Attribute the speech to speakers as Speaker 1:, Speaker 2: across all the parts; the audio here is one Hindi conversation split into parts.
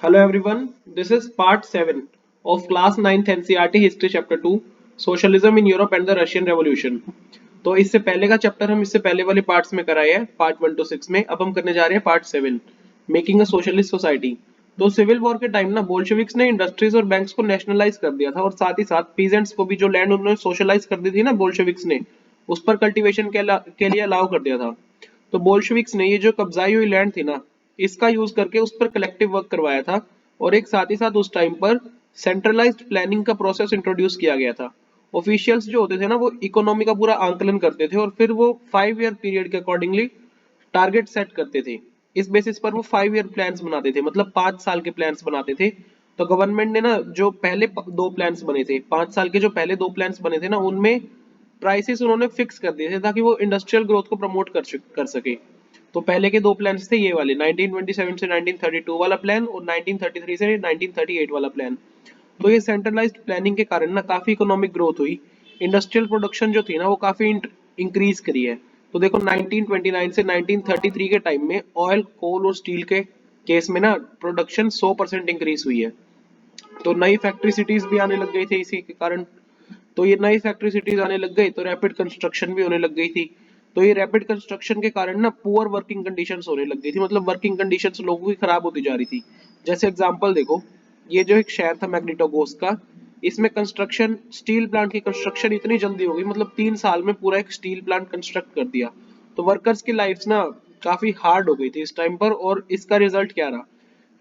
Speaker 1: Hello everyone, this is part 7 of class 9th NCERT History Chapter 2 Socialism in Europe and the Russian Revolution। तो इससे पहले का चैप्टर हम इससे पहले वाले पार्ट्स में कराए हैं पार्ट 1 to 6 में। अब हम करने जा रहे हैं part 7 making a socialist society. तो सिविल वॉर के टाइम ना बोल्शेविक्स ने इंडस्ट्रीज और बैंक्स को नेशनलाइज कर दिया था और साथ ही साथ पीजेंट्स को भी जो लैंड उन्होंने सोशलाइज कर दी थी ना बोल्शेविक्स ने, उस पर कल्टीवेशन के लिए अलाउ कर दिया था। तो बोल्शेविक्स ने ये जो कब्जाई हुई लैंड थी ना, इसका यूज करके उस पर कलेक्टिव वर्क करवाया था और एक साथ ही साथ उस टाइम पर सेंट्रलाइज्ड प्लानिंग का प्रोसेस इंट्रोड्यूस किया गया था। ऑफिशियल्स जो होते थे ना वो इकोनॉमी का पूरा आंकलन करते थे और फिर वो 5 ईयर पीरियड के अकॉर्डिंगली टारगेट सेट करते थे। इस बेसिस पर वो 5 ईयर प्लान्स बनाते थे, मतलब 5 साल के प्लान्स बनाते थे। तो गवर्नमेंट ने ना जो पहले दो प्लान्स बने थे, 5 साल के जो पहले दो प्लान्स बने थे ना, उनमें प्राइसेस उन्होंने फिक्स कर दिए थे ताकि वो इंडस्ट्रियल ग्रोथ को प्रमोट कर सके। तो पहले के दो प्लान्स थे ये वाले, 1927 से 1932 वाला प्लान और 1933 से 1938 वाला प्लान। तो ये सेंट्रलाइज्ड प्लानिंग के कारण ना काफी इकोनॉमिक ग्रोथ हुई। इंडस्ट्रियल प्रोडक्शन जो थी ना वो काफी इंक्रीज करी है। तो देखो 1929 से 1933 के टाइम में ऑयल, कोल और स्टील के केस में ना प्रोडक्शन 100% इंक्रीज हुई है। तो नई फैक्ट्री सिटीज भी आने लग गई थे इसी के कारण। तो ये नई फैक्ट्री सिटीज आने लग गई तो रैपिड कंस्ट्रक्शन भी होने लग गई थी। तो ये रैपिड कंस्ट्रक्शन के कारण ना पुअर वर्किंग कंडीशंस होने लग गई थी, मतलब वर्किंग कंडीशंस लोगों की खराब होती जा रही थी। जैसे एग्जांपल देखो, ये जो एक शहर था मैग्निटोगोर्स्क का, इसमें कंस्ट्रक्शन, स्टील प्लांट की कंस्ट्रक्शन इतनी जल्दी हो गई, मतलब 3 साल में पूरा एक स्टील प्लांट कंस्ट्रक्ट कर दिया। तो वर्कर्स की लाइफ ना काफी हार्ड हो गई थी इस टाइम पर, और इसका रिजल्ट क्या रहा?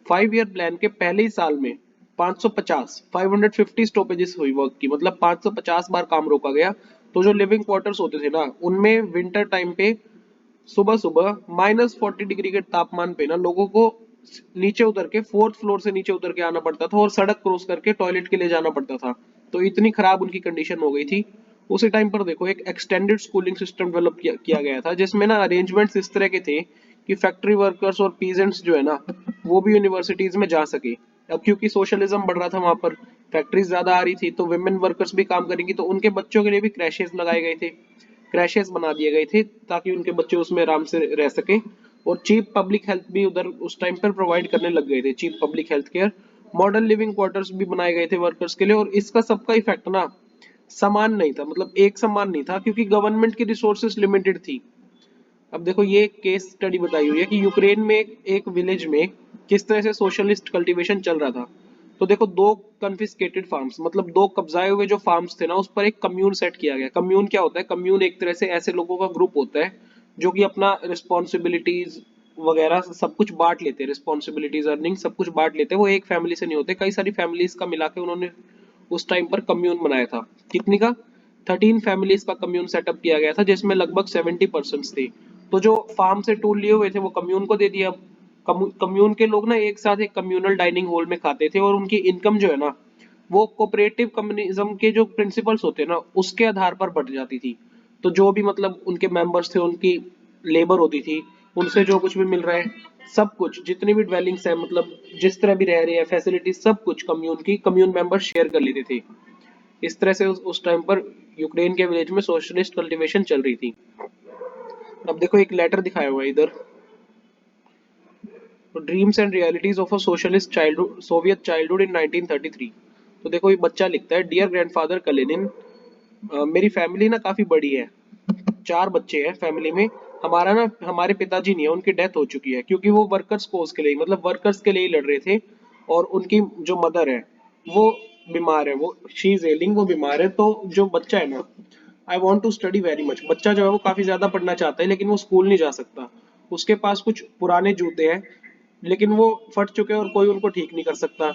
Speaker 1: 5 ईयर प्लान के पहले ही साल में 550 स्टॉपेजेस हुई वर्क की, मतलब 550 बार काम रोका गया। तो जो लिविंग क्वार्टर्स होते थे ना, उनमें विंटर टाइम पे सुबह सुबह -40 डिग्री के तापमान पे ना लोगों को नीचे उतर के, 4th फ्लोर से नीचे उतर के आना पड़ता था और सड़क क्रॉस करके टॉयलेट के लिए जाना पड़ता था। तो इतनी खराब उनकी कंडीशन हो गई थी। उसी टाइम पर देखो एक एक्सटेंडेड स्कूलिंग सिस्टम डेवलप किया गया था, जिसमें ना अरेंजमेंट्स इस तरह के थे कि फैक्ट्री वर्कर्स और पीजेंट्स जो है ना वो भी यूनिवर्सिटीज में जा सके। अब क्योंकि सोशलिज्म बढ़ रहा था वहां पर, फैक्ट्रीज ज्यादा आ रही थी, तो विमेन वर्कर्स भी काम करेंगी, तो उनके बच्चों के लिए भी क्रैशेस लगाए गए थे, क्रैशेस बना दिए गए थे ताकि उनके बच्चे उसमें आराम से रह सके। और चीप पब्लिक हेल्थ भी उधर उस टाइम पर प्रोवाइड करने लग गए थे, cheap public health care. Modern living quarters भी बनाए गए थे वर्कर्स के लिए, और इसका सबका इफेक्ट ना समान नहीं था, मतलब एक समान नहीं था, क्योंकि गवर्नमेंट की रिसोर्सेज लिमिटेड थी। अब देखो ये केस स्टडी बताई हुई है कि यूक्रेन में एक विलेज में किस तरह से सोशलिस्ट कल्टीवेशन चल रहा था। तो देखो दो कन्फिस्केटेड फार्म्स, मतलब दो कब्जाए हुए जो फार्म्स थे ना, उस पर एक कम्यून सेट किया गया। कम्यून क्या होता है? कम्यून एक तरह से ऐसे लोगों का ग्रुप होता है जो कि अपना रिस्पॉन्सिबिलिटीज वगैरह सब कुछ बांट लेते हैं, रिस्पॉन्सिबिलिटीज, अर्निंग सब कुछ बांट लेते हैं। वो एक फैमिली से नहीं होते, कई सारी फैमिलीज का मिला के उन्होंने उस टाइम पर कम्यून बनाया था। कितनी का? 13 फैमिलीज का कम्यून सेटअप किया गया था, जिसमें लगभग 70% थे। तो जो फार्म से टूल लिए हुए थे वो कम्यून को दे दिया। कम्यून के लोग ना एक साथ एक कम्यूनल डाइनिंग हॉल में खाते थे, और उनकी इनकम जो है ना वो कोऑपरेटिव कम्युनिज्म के जो प्रिंसिपल्स होते हैं ना उसके आधार पर बढ़ जाती थी। तो जो भी मतलब उनके मेंबर्स थे, उनकी लेबर होती थी, उनसे जो कुछ भी मिल रहा है, सब कुछ जितनी भी ड्वेलिंग्स है, मतलब जिस तरह भी रह रहे हैं फैसिलिटीज, सब कुछ कम्यून मेंबर शेयर कर लेते थे। इस तरह से उस टाइम पर यूक्रेन के विलेज में सोशलिस्ट कल्टीवेशन चल रही थी। अब देखो एक लेटर दिखाया हुआ है इधर, dreams and realities of a socialist childhood, Soviet childhood इन 1933। तो देखो ये बच्चा लिखता है, डियर ग्रैंडफादर कलेनिन, मेरी फैमिली ना काफी बड़ी है, 4 बच्चे हैं फैमिली में। हमारा ना, हमारे पिताजी नहीं है, उनकी डेथ हो चुकी है, क्योंकि वो वर्कर्स कोर्स के लिए, मतलब वर्कर्स के लिए ही लड़ रहे थे। और उनकी जो मदर है वो बीमार है, वो शी इज एलिंग, वो बीमार है। तो जो बच्चा है ना, I want to study very much, बच्चा जो है वो काफी ज्यादा पढ़ना चाहता है, लेकिन वो स्कूल नहीं जा सकता। उसके पास कुछ पुराने जूते हैं, लेकिन वो फट चुके हैं और कोई उनको ठीक नहीं कर सकता।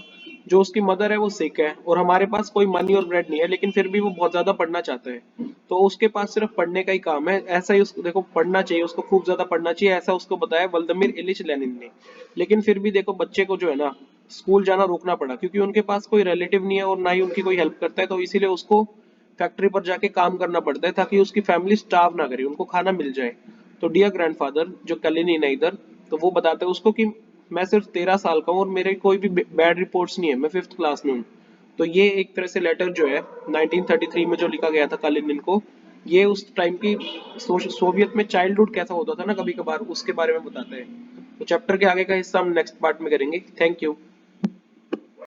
Speaker 1: जो उसकी मदर है वो सिक है, और हमारे पास कोई मनी और ब्रेड नहीं है, लेकिन फिर भी वो बहुत ज्यादा पढ़ना चाहता है। तो उसके पास सिर्फ पढ़ने का ही काम है, ऐसा ही उसको देखो पढ़ना चाहिए, उसको खूब ज्यादा पढ़ना चाहिए, ऐसा उसको बताया व्लादिमीर इलिच लेनिन ने। लेकिन फिर भी देखो बच्चे को जो है ना स्कूल जाना रोकना पड़ा, क्योंकि उनके पास कोई रिलेटिव नहीं है और ना ही उनकी कोई हेल्प करता है। तो इसीलिए उसको फैक्ट्री पर जाके काम करना पड़ता है ताकि उसकी फैमिली स्टार्व ना करे, उनको खाना मिल जाए। तो डियर ग्रैंडफादर, जो कलिनिन है इधर, तो वो बताते हैं उसको कि मैं सिर्फ 13 साल का हूँ और मेरे कोई भी बैड रिपोर्ट्स नहीं है, मैं 5th क्लास में हूँ। तो ये एक तरह से लेटर जो है 1933 में जो लिखा गया था कालिनिन को, ये उस टाइम की सोवियत में चाइल्डहुड कैसा होता था ना कभी कभार, उसके बारे में बताता है। तो चैप्टर के आगे का हिस्सा हम नेक्स्ट पार्ट में करेंगे। Thank you.